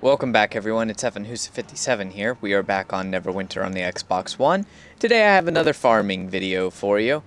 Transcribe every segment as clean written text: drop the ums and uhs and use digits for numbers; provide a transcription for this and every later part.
Welcome back everyone, it's Evan57 here. We are back on Neverwinter on the Xbox One. Today I have another farming video for you.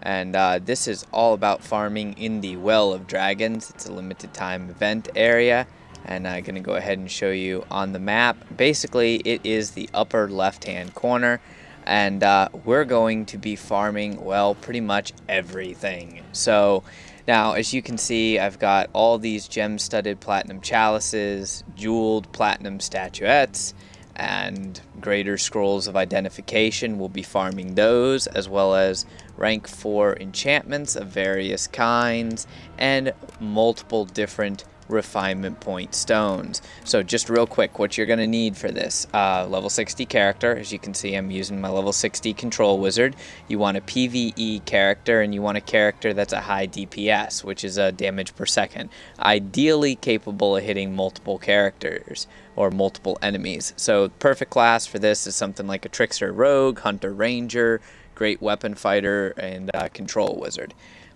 And this is all about farming in the Well of Dragons. It's a limited time event area. And I'm going to go ahead and show you on the map. Basically, it is the upper left-hand corner. And we're going to be farming, well, pretty much everything. So now, as you can see, I've got all these gem-studded platinum chalices, jeweled platinum statuettes, and greater scrolls of identification. We'll be farming those, as well as rank 4 enchantments of various kinds, and multiple different refinement point stones. So just real quick, what you're going to need for this, level 60 character. As you can see, I'm using my level 60 control wizard. You want a PvE character, and you want a character that's a high DPS, which is a damage per second, ideally capable of hitting multiple characters or multiple enemies. So perfect class for this is something like a trickster rogue, hunter ranger, great weapon fighter, and control wizard.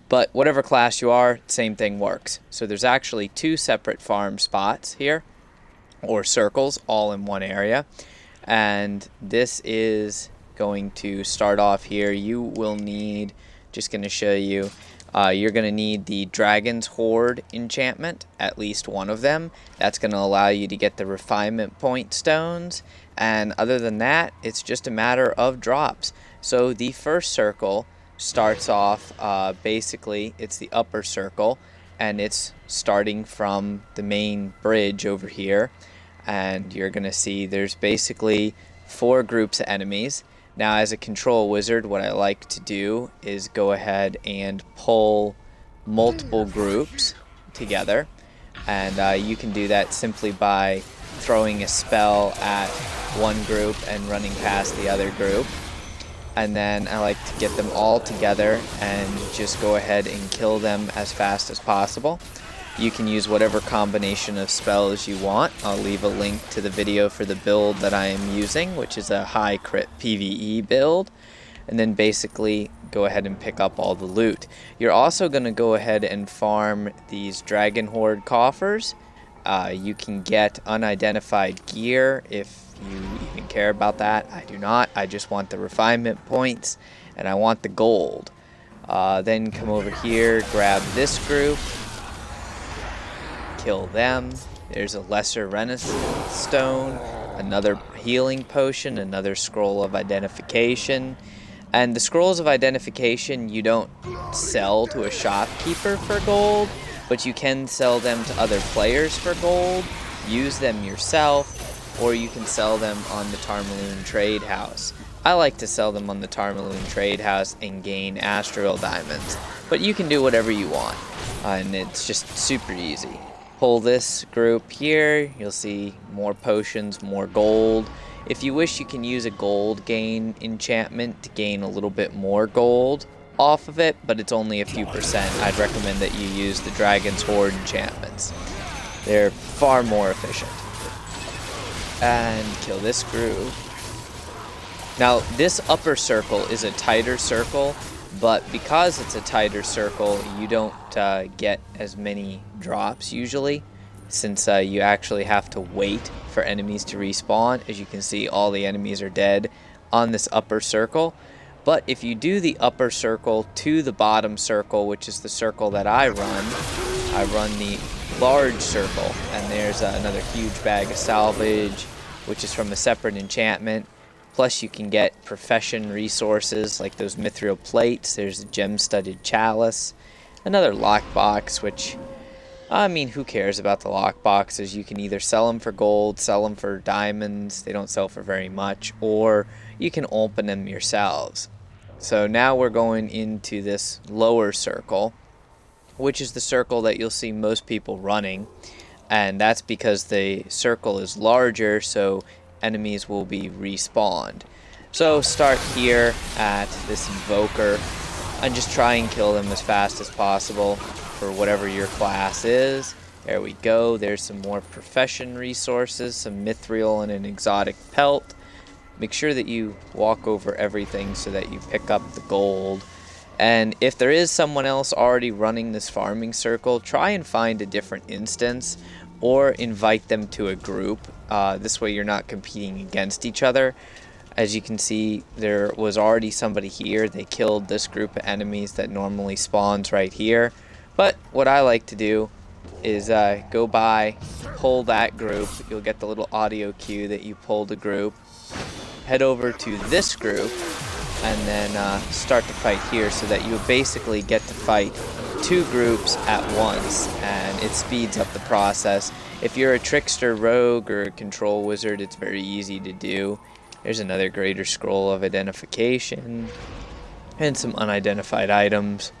But whatever class you are, same thing works. So there's actually 2 separate farm spots here, or circles, all in one area. And this is going to start off here. You will need, just going to show you, you're going to need the Dragon's Horde enchantment, at least one of them. That's going to allow you to get the refinement point stones. And other than that, it's just a matter of drops. So the first circle starts off, basically it's the upper circle, and it's starting from the main bridge over here, and you're gonna see there's basically 4 groups of enemies. Now, as a control wizard, what I like to do is go ahead and pull multiple groups together, and you can do that simply by throwing a spell at one group and running past the other group. And then I like to get them all together and just go ahead and kill them as fast as possible. You can use whatever combination of spells you want. I'll leave a link to the video for the build that I am using, which is a high crit PvE build. And then basically go ahead and pick up all the loot. You're also going to go ahead and farm these Dragon Horde coffers. You can get unidentified gear if you even care about that. I do not. I just want the refinement points, and I want the gold. Then come over here, grab this group, kill them. There's a lesser renaissance stone, another healing potion, another scroll of identification. And the scrolls of identification you don't sell to a shopkeeper for gold, but you can sell them to other players for gold, use them yourself, or you can sell them on the Tarmaloon Trade House. I like to sell them on the Tarmaloon Trade House and gain Astral Diamonds, but you can do whatever you want, and it's just super easy. Pull this group here, you'll see more potions, more gold. If you wish, you can use a gold gain enchantment to gain a little bit more gold off of it, but it's only a few percent. I'd recommend that you use the Dragon's Horde enchantments. They're far more efficient. And kill this group. Now, this upper circle is a tighter circle, but because it's a tighter circle, you don't get as many drops usually, since you actually have to wait for enemies to respawn. As you can see, all the enemies are dead on this upper circle. But if you do the upper circle to the bottom circle, which is the circle that I run the large circle, and there's another huge bag of salvage, which is from a separate enchantment. Plus you can get profession resources like those mithril plates. There's a gem-studded chalice, another lockbox, which, I mean, who cares about the lockboxes? You can either sell them for gold, sell them for diamonds, they don't sell for very much, or you can open them yourselves. So now we're going into this lower circle, which is the circle that you'll see most people running. And that's because the circle is larger, so enemies will be respawned. So start here at this invoker and just try and kill them as fast as possible for whatever your class is. There we go. There's some more profession resources, some mithril and an exotic pelt. Make sure that you walk over everything so that you pick up the gold. And if there is someone else already running this farming circle, try and find a different instance or invite them to a group. This way you're not competing against each other. As you can see, there was already somebody here. They killed this group of enemies that normally spawns right here. But what I like to do is go by, pull that group. You'll get the little audio cue that you pulled a group. Head over to this group and then start the fight here, so that you basically get to fight two groups at once, and it speeds up the process. If you're a trickster, rogue, or a control wizard, it's very easy to do. There's another greater scroll of identification and some unidentified items.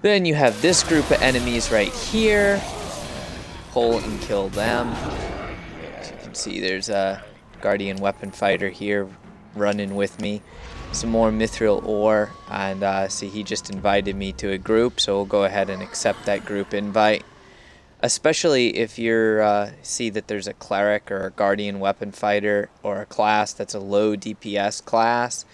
Then you have this group of enemies right here. Pull and kill them. As you can see, there's a guardian weapon fighter here running with me. Some more mithril ore, and see, he just invited me to a group, so we'll go ahead and accept that group invite. Especially if you're see that there's a cleric or a guardian weapon fighter or a class that's a low DPS class,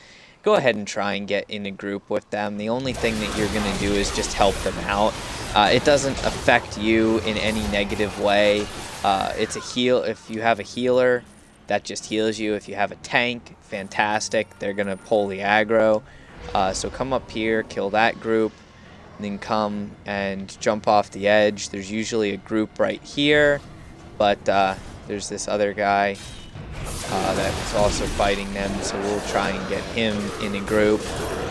go ahead and try and get in a group with them. The only thing that you're going to do is just help them out. It doesn't affect you in any negative way. It's a heal. If you have a healer, that just heals you. If you have a tank, fantastic. They're going to pull the aggro. So come up here, kill that group, and then come and jump off the edge. There's usually a group right here, but there's this other guy that's also fighting them, so we'll try and get him in a group.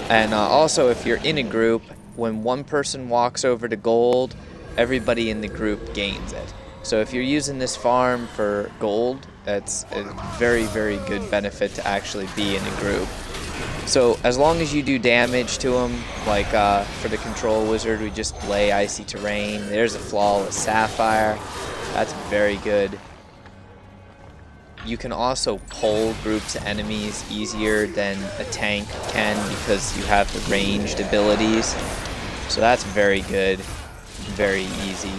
And also, if you're in a group, when one person walks over to gold, everybody in the group gains it. So if you're using this farm for gold, that's a very, very good benefit to actually be in a group. So as long as you do damage to them, like for the control wizard, we just lay icy terrain. There's a flawless sapphire. That's very good. You can also pull groups of enemies easier than a tank can because you have the ranged abilities. So that's very good, very easy.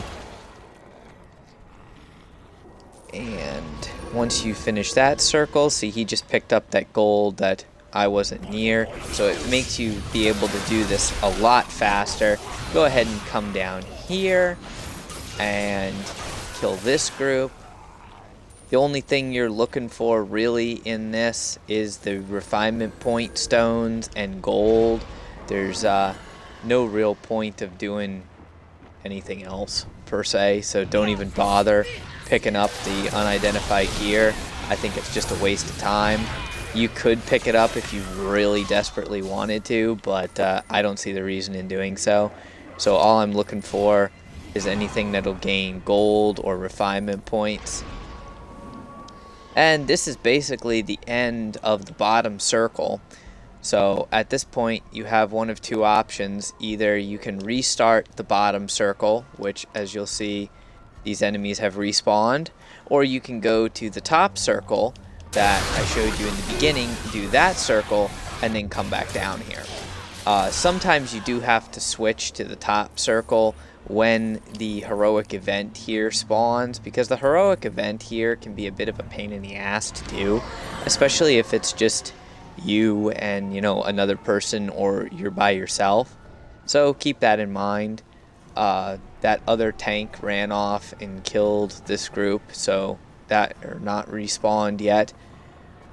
And once you finish that circle, see, he just picked up that gold that I wasn't near, so it makes you be able to do this a lot faster. Go ahead and come down here and kill this group. The only thing you're looking for really in this is the refinement point stones and gold. There's no real point of doing anything else per se, so don't even bother picking up the unidentified gear. I think it's just a waste of time. You could pick it up if you really desperately wanted to, but I don't see the reason in doing so. So all I'm looking for is anything that'll gain gold or refinement points. And this is basically the end of the bottom circle. So at this point, you have one of two options. Either you can restart the bottom circle, which, as you'll see, these enemies have respawned, or you can go to the top circle that I showed you in the beginning, do that circle, and then come back down here. Sometimes you do have to switch to the top circle when the heroic event here spawns, because the heroic event here can be a bit of a pain in the ass to do, especially if it's just you and, you know, another person, or you're by yourself. So keep that in mind. That other tank ran off and killed this group, so that are not respawned yet.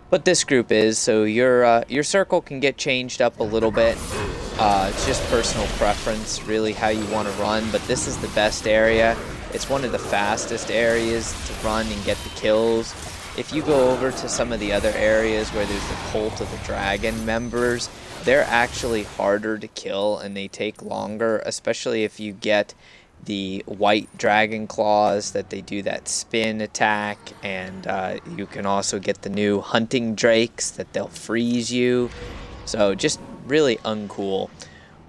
But this group is, so your circle can get changed up a little bit. It's just personal preference, really, how you want to run, but this is the best area. It's one of the fastest areas to run and get the kills. If you go over to some of the other areas where there's the Cult of the Dragon members, they're actually harder to kill and they take longer, especially if you get the white dragon claws that they do that spin attack, and you can also get the new hunting drakes that they'll freeze you. So just really uncool.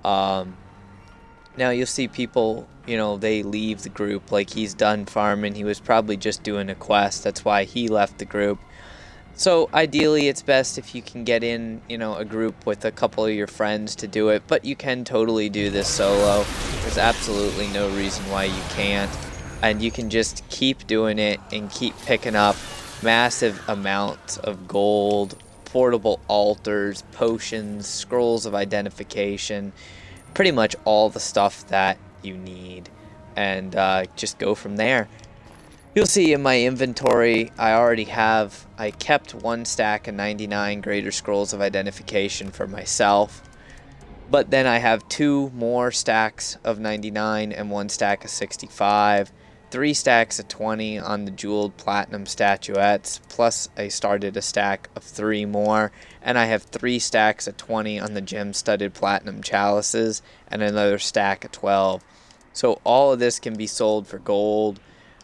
Now you'll see people, you know, they leave the group, like he's done farming. He was probably just doing a quest. That's why he left the group. So ideally it's best if you can get in, you know, a group with a couple of your friends to do it, but you can totally do this solo. There's absolutely no reason why you can't, and you can just keep doing it and keep picking up massive amounts of gold, portable altars, potions, scrolls of identification, pretty much all the stuff that you need, and just go from there. You'll see in my inventory, I kept 1 stack of 99 greater scrolls of identification for myself, but then I have 2 more stacks of 99 and 1 stack of 65, 3 stacks of 20 on the jeweled platinum statuettes, plus I started a stack of 3 more, and I have 3 stacks of 20 on the gem-studded platinum chalices, and another stack of 12. So all of this can be sold for gold.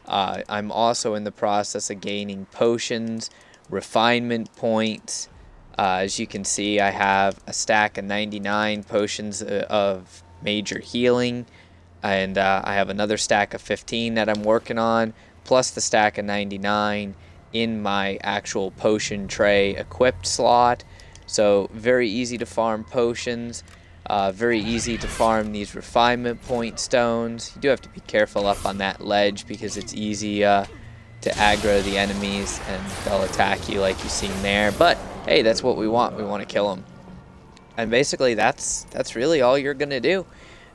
I'm also in the process of gaining potions, refinement points. As you can see, I have a stack of 99 potions of major healing, and I have another stack of 15 that I'm working on, plus the stack of 99 in my actual potion tray equipped slot. So very easy to farm potions. Very easy to farm these refinement point stones. You do have to be careful up on that ledge because it's easy to aggro the enemies and they'll attack you like you've seen there. But hey, that's what we want. We want to kill them. And basically that's really all you're going to do.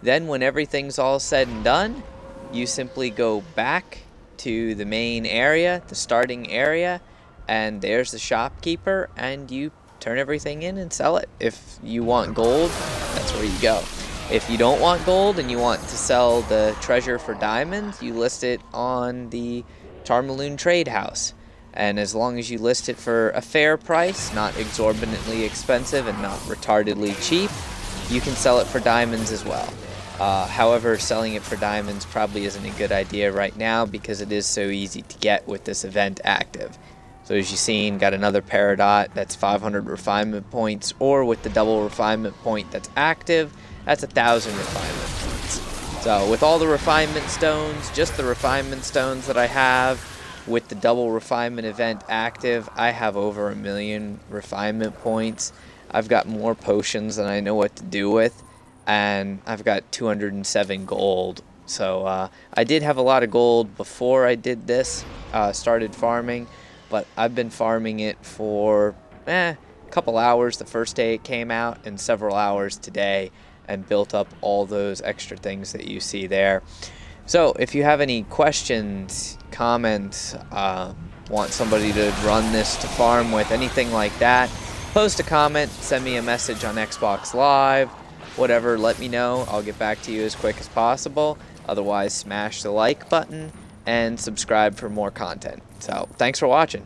Then when everything's all said and done, you simply go back to the main area, the starting area, and there's the shopkeeper, and you turn everything in and sell it. If you want gold, that's where you go. If you don't want gold and you want to sell the treasure for diamonds, you list it on the Tarmaloon Trade House. And as long as you list it for a fair price, not exorbitantly expensive and not retardedly cheap, you can sell it for diamonds as well. However, selling it for diamonds probably isn't a good idea right now because it is so easy to get with this event active. So as you've seen, got another Peridot, that's 500 refinement points, or with the double refinement point that's active, that's 1,000 refinement points. So with all the refinement stones, just the refinement stones that I have, with the double refinement event active, I have over 1 million refinement points. I've got more potions than I know what to do with, and I've got 207 gold. So I did have a lot of gold before I did this, started farming, but I've been farming it for a couple hours the first day it came out and several hours today, and built up all those extra things that you see there. So if you have any questions, comments, want somebody to run this to farm with, anything like that, post a comment, send me a message on Xbox Live, whatever, let me know. I'll get back to you as quick as possible. Otherwise, smash the like button and subscribe for more content. So thanks for watching.